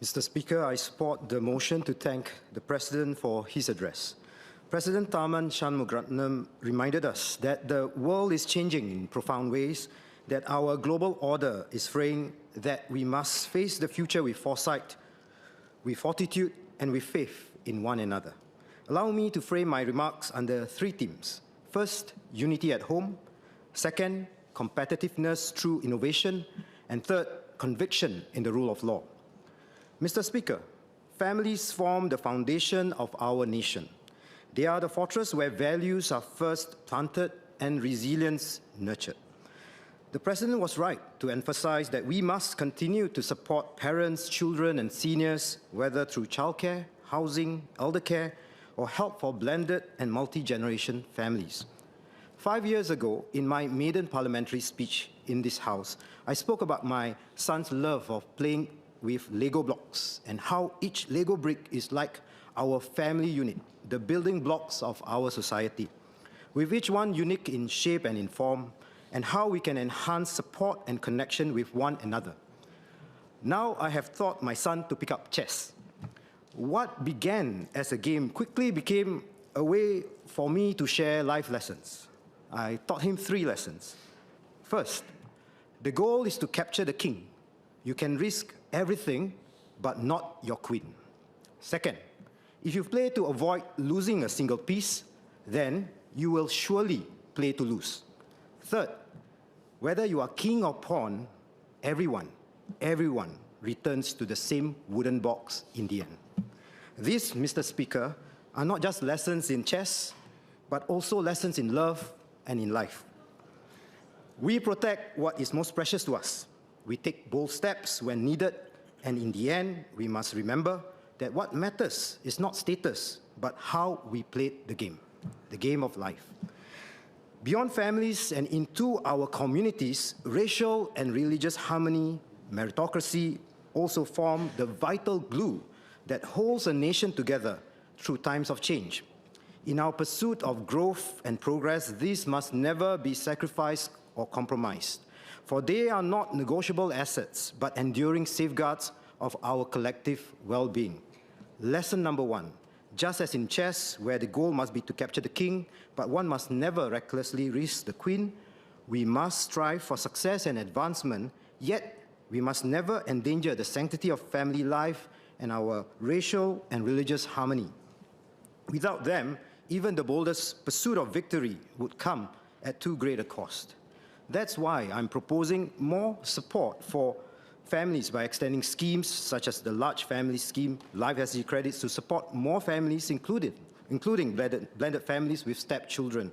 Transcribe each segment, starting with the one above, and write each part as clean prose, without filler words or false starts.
Mr. Speaker, I support the motion to thank the President for his address. President Tharman Shanmugaratnam reminded us that the world is changing in profound ways, that our global order is fraying, that we must face the future with foresight, with fortitude, and with faith in one another. Allow me to frame my remarks under three themes. First, unity at home. Second, competitiveness through innovation. And third, conviction in the rule of law. Mr. Speaker, families form the foundation of our nation. They are the fortress where values are first planted and resilience nurtured. The President was right to emphasize that we must continue to support parents, children, and seniors, whether through childcare, housing, elder care, or help for blended and multi-generation families. 5 years ago, in my maiden parliamentary speech in this House, I spoke about my son's love of playing with Lego blocks and how each Lego brick is like our family unit, the building blocks of our society, with each one unique in shape and in form, and how we can enhance support and connection with one another. Now I have taught my son to pick up chess. What began as a game quickly became a way for me to share life lessons. I taught him 3 lessons. First, the goal is to capture the king. You can risk everything, but not your queen. Second, if you play to avoid losing a single piece, then you will surely play to lose. Third, whether you are king or pawn, everyone returns to the same wooden box in the end. These, Mr. Speaker, are not just lessons in chess, but also lessons in love and in life. We protect what is most precious to us. We take bold steps when needed, and in the end, we must remember that what matters is not status, but how we played the game of life. Beyond families and into our communities, racial and religious harmony, meritocracy also form the vital glue that holds a nation together through times of change. In our pursuit of growth and progress, these must never be sacrificed or compromised, for they are not negotiable assets, but enduring safeguards of our collective well-being. Lesson number 1, just as in chess, where the goal must be to capture the king, but one must never recklessly risk the queen, we must strive for success and advancement, yet we must never endanger the sanctity of family life and our racial and religious harmony. Without them, even the boldest pursuit of victory would come at too great a cost. That's why I'm proposing more support for families by extending schemes such as the Large Family Scheme, Life SG credits to support more families, including blended families with stepchildren.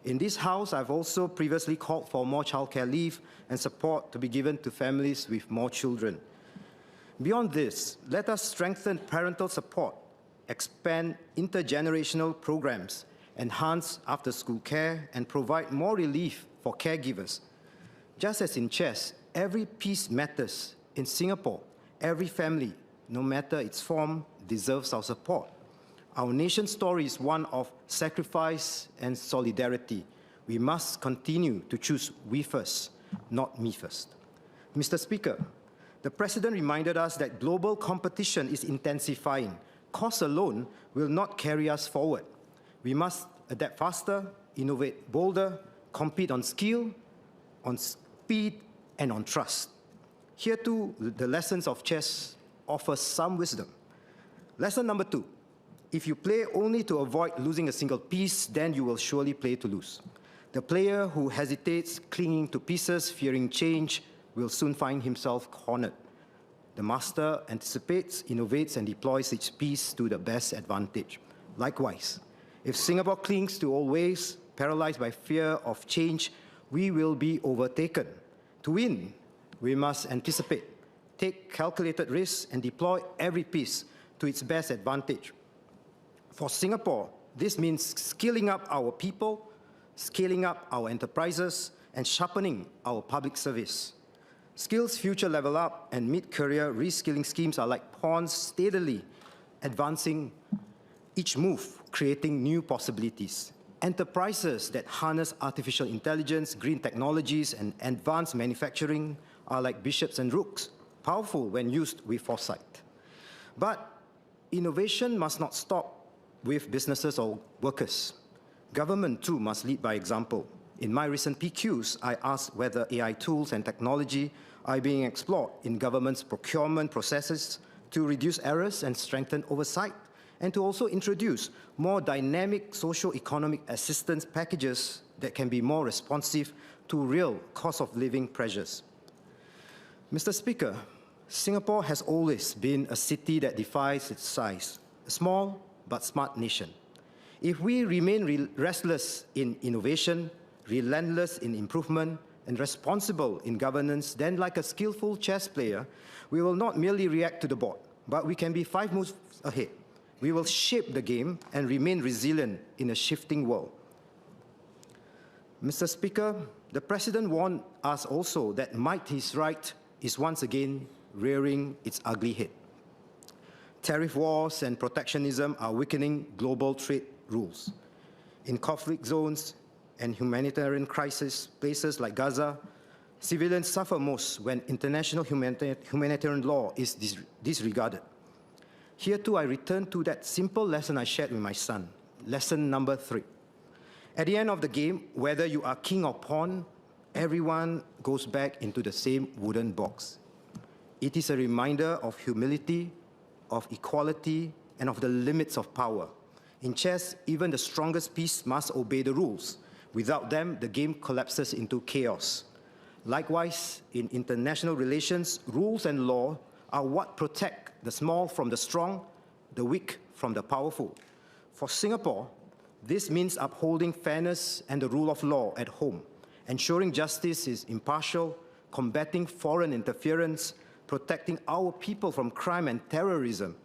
In this House, I've also previously called for more childcare leave and support to be given to families with more children. Beyond this, let us strengthen parental support, expand intergenerational programs, enhance after-school care, and provide more relief for caregivers. Just as in chess, every piece matters. In Singapore, every family, no matter its form, deserves our support. Our nation's story is one of sacrifice and solidarity. We must continue to choose we first, not me first. Mr. Speaker, the President reminded us that global competition is intensifying. Cost alone will not carry us forward. We must adapt faster, innovate bolder, compete on skill, on speed, and on trust. Here too, the lessons of chess offer some wisdom. Lesson number 2, if you play only to avoid losing a single piece, then you will surely play to lose. The player who hesitates, clinging to pieces, fearing change, will soon find himself cornered. The master anticipates, innovates, and deploys each piece to the best advantage. Likewise, if Singapore clings to old ways, paralyzed by fear of change, we will be overtaken. To win, we must anticipate, take calculated risks, and deploy every piece to its best advantage. For Singapore, this means skilling up our people, scaling up our enterprises, and sharpening our public service. Skills Future Level Up and mid-career reskilling schemes are like pawns steadily advancing each move, creating new possibilities. Enterprises that harness artificial intelligence, green technologies, and advanced manufacturing are like bishops and rooks, powerful when used with foresight. But innovation must not stop with businesses or workers. Government too must lead by example. In my recent PQs, I asked whether AI tools and technology are being explored in government's procurement processes to reduce errors and strengthen oversight, and to also introduce more dynamic socio-economic assistance packages that can be more responsive to real cost of living pressures. Mr. Speaker, Singapore has always been a city that defies its size, a small but smart nation. If we remain restless in innovation, relentless in improvement, and responsible in governance, then like a skillful chess player, we will not merely react to the board, but we can be 5 moves ahead. We will shape the game and remain resilient in a shifting world. Mr. Speaker, the President warned us also that might is right is once again rearing its ugly head. Tariff wars and protectionism are weakening global trade rules. In conflict zones and humanitarian crisis places like Gaza, civilians suffer most when international humanitarian law is disregarded. Here too, I return to that simple lesson I shared with my son, lesson number 3. At the end of the game, whether you are king or pawn, everyone goes back into the same wooden box. It is a reminder of humility, of equality, and of the limits of power. In chess, even the strongest piece must obey the rules. Without them, the game collapses into chaos. Likewise, in international relations, rules and law are what protect the small from the strong, the weak from the powerful. For Singapore, this means upholding fairness and the rule of law at home, ensuring justice is impartial, combating foreign interference, protecting our people from crime and terrorism.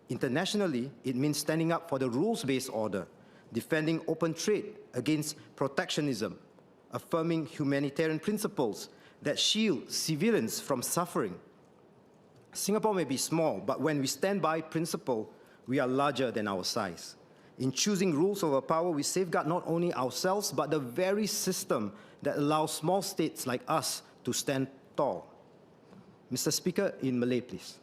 Internationally, it means standing up for the rules-based order, defending open trade against protectionism, affirming humanitarian principles that shield civilians from suffering. Singapore may be small, but when we stand by principle, we are larger than our size. In choosing rules over power, we safeguard not only ourselves, but the very system that allows small states like us to stand tall. Mr. Speaker, in Malay, please.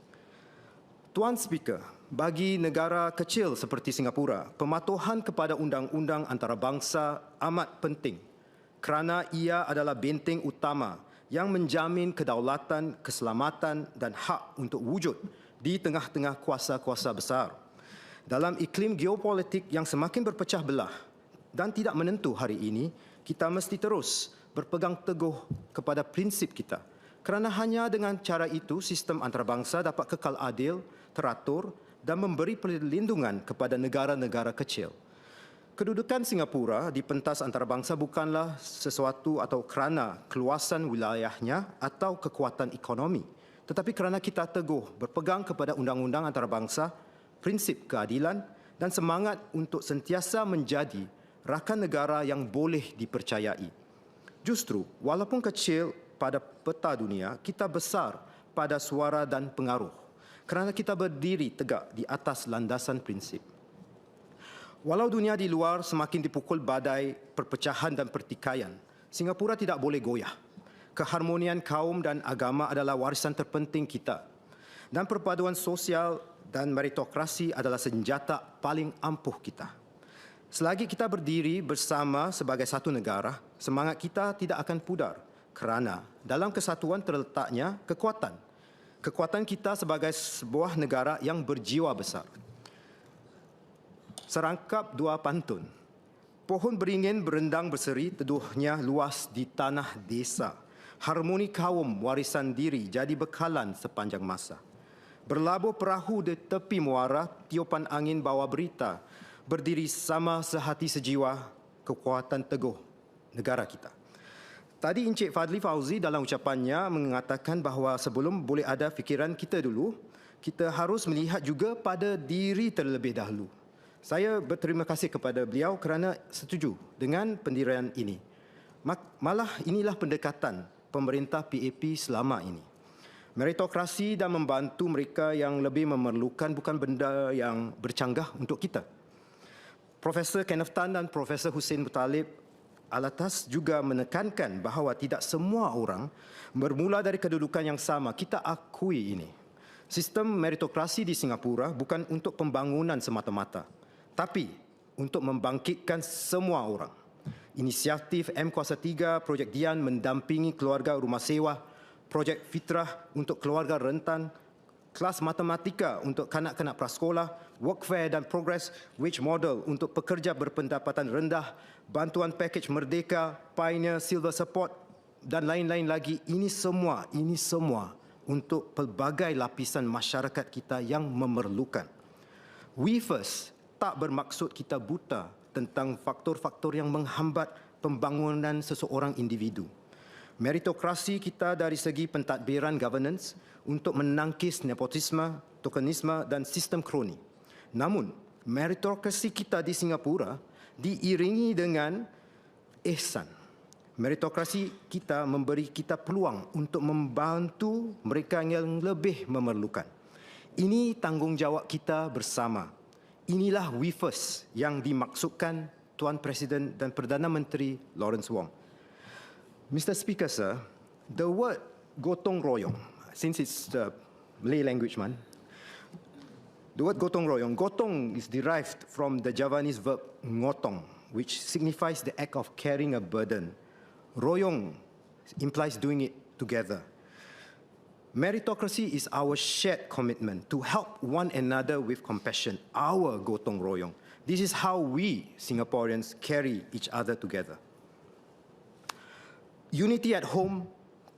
Tuan Speaker, bagi negara kecil seperti Singapura, pematuhan kepada undang-undang antarabangsa amat penting kerana ia adalah benteng utama yang menjamin kedaulatan, keselamatan dan hak untuk wujud di tengah-tengah kuasa-kuasa besar. Dalam iklim geopolitik yang semakin berpecah belah dan tidak menentu hari ini, kita mesti terus berpegang teguh kepada prinsip kita. Kerana hanya dengan cara itu, sistem antarabangsa dapat kekal adil, teratur dan memberi perlindungan kepada negara-negara kecil. Kedudukan Singapura di pentas antarabangsa bukanlah sesuatu atau kerana keluasan wilayahnya atau kekuatan ekonomi, tetapi kerana kita teguh berpegang kepada undang-undang antarabangsa, prinsip keadilan dan semangat untuk sentiasa menjadi rakan negara yang boleh dipercayai. Justru, walaupun kecil pada peta dunia, kita besar pada suara dan pengaruh kerana kita berdiri tegak di atas landasan prinsip. Walau dunia di luar semakin dipukul badai perpecahan dan pertikaian, Singapura tidak boleh goyah. Keharmonian kaum dan agama adalah warisan terpenting kita. Dan perpaduan sosial dan meritokrasi adalah senjata paling ampuh kita. Selagi kita berdiri bersama sebagai satu negara, semangat kita tidak akan pudar kerana dalam kesatuan terletaknya kekuatan. Kekuatan kita sebagai sebuah negara yang berjiwa besar. Serangkap dua pantun. Pohon beringin berendang berseri, teduhnya luas di tanah desa. Harmoni kaum warisan diri jadi bekalan sepanjang masa. Berlabuh perahu di tepi muara, tiupan angin bawa berita. Berdiri sama sehati sejiwa, kekuatan teguh negara kita. Tadi Encik Fadli Fauzi dalam ucapannya mengatakan bahawa sebelum boleh ada fikiran kita dulu, kita harus melihat juga pada diri terlebih dahulu. Saya berterima kasih kepada beliau kerana setuju dengan pendirian ini. Malah inilah pendekatan pemerintah PAP selama ini. Meritokrasi dan membantu mereka yang lebih memerlukan bukan benda yang bercanggah untuk kita. Profesor Kenneth Tan dan Profesor Hussein Muttalib Alatas juga menekankan bahawa tidak semua orang bermula dari kedudukan yang sama. Kita akui ini. Sistem meritokrasi di Singapura bukan untuk pembangunan semata-mata, tapi untuk membangkitkan semua orang. Inisiatif M Kuasa 3 Projek Dian mendampingi keluarga rumah sewa, Projek Fitrah untuk keluarga rentan, kelas matematika untuk kanak-kanak prasekolah, workfare dan progress wage model untuk pekerja berpendapatan rendah, bantuan pakej merdeka, pioneer silver support dan lain-lain lagi. Ini semua untuk pelbagai lapisan masyarakat kita yang memerlukan. We First tak bermaksud kita buta tentang faktor-faktor yang menghambat pembangunan seseorang individu. Meritokrasi kita dari segi pentadbiran governance untuk menangkis nepotisme, tokenisme dan sistem kroni. Namun, meritokrasi kita di Singapura diiringi dengan ihsan. Meritokrasi kita memberi kita peluang untuk membantu mereka yang lebih memerlukan. Ini tanggungjawab kita bersama. Inilah We First yang dimaksudkan Tuan Presiden dan Perdana Menteri Lawrence Wong. Mr. Speaker, sir, the word gotong royong, since it's the Malay language, the word gotong royong, gotong is derived from the Javanese verb ngotong, which signifies the act of carrying a burden. Royong implies doing it together. Meritocracy is our shared commitment to help one another with compassion, our gotong royong. This is how we Singaporeans carry each other together. Unity at home,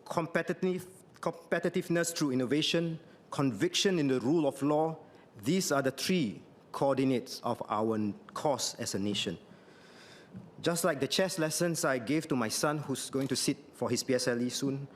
competitiveness through innovation, conviction in the rule of law, these are the three coordinates of our cause as a nation. Just like the chess lessons I gave to my son who's going to sit for his PSLE soon,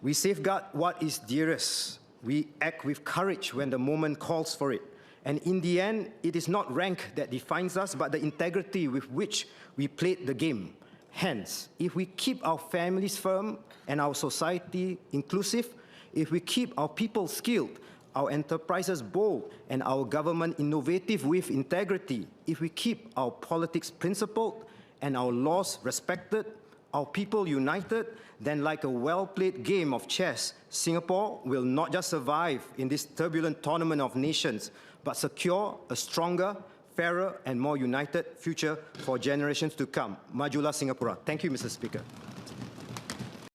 we safeguard what is dearest. We act with courage when the moment calls for it. And in the end, it is not rank that defines us, but the integrity with which we played the game. Hence, if we keep our families firm and our society inclusive, if we keep our people skilled, our enterprises bold, and our government innovative with integrity, if we keep our politics principled and our laws respected, our people united, then like a well-played game of chess, Singapore will not just survive in this turbulent tournament of nations, but secure a stronger, fairer and more united future for generations to come. Majulah Singapura. Thank you, Mr. Speaker.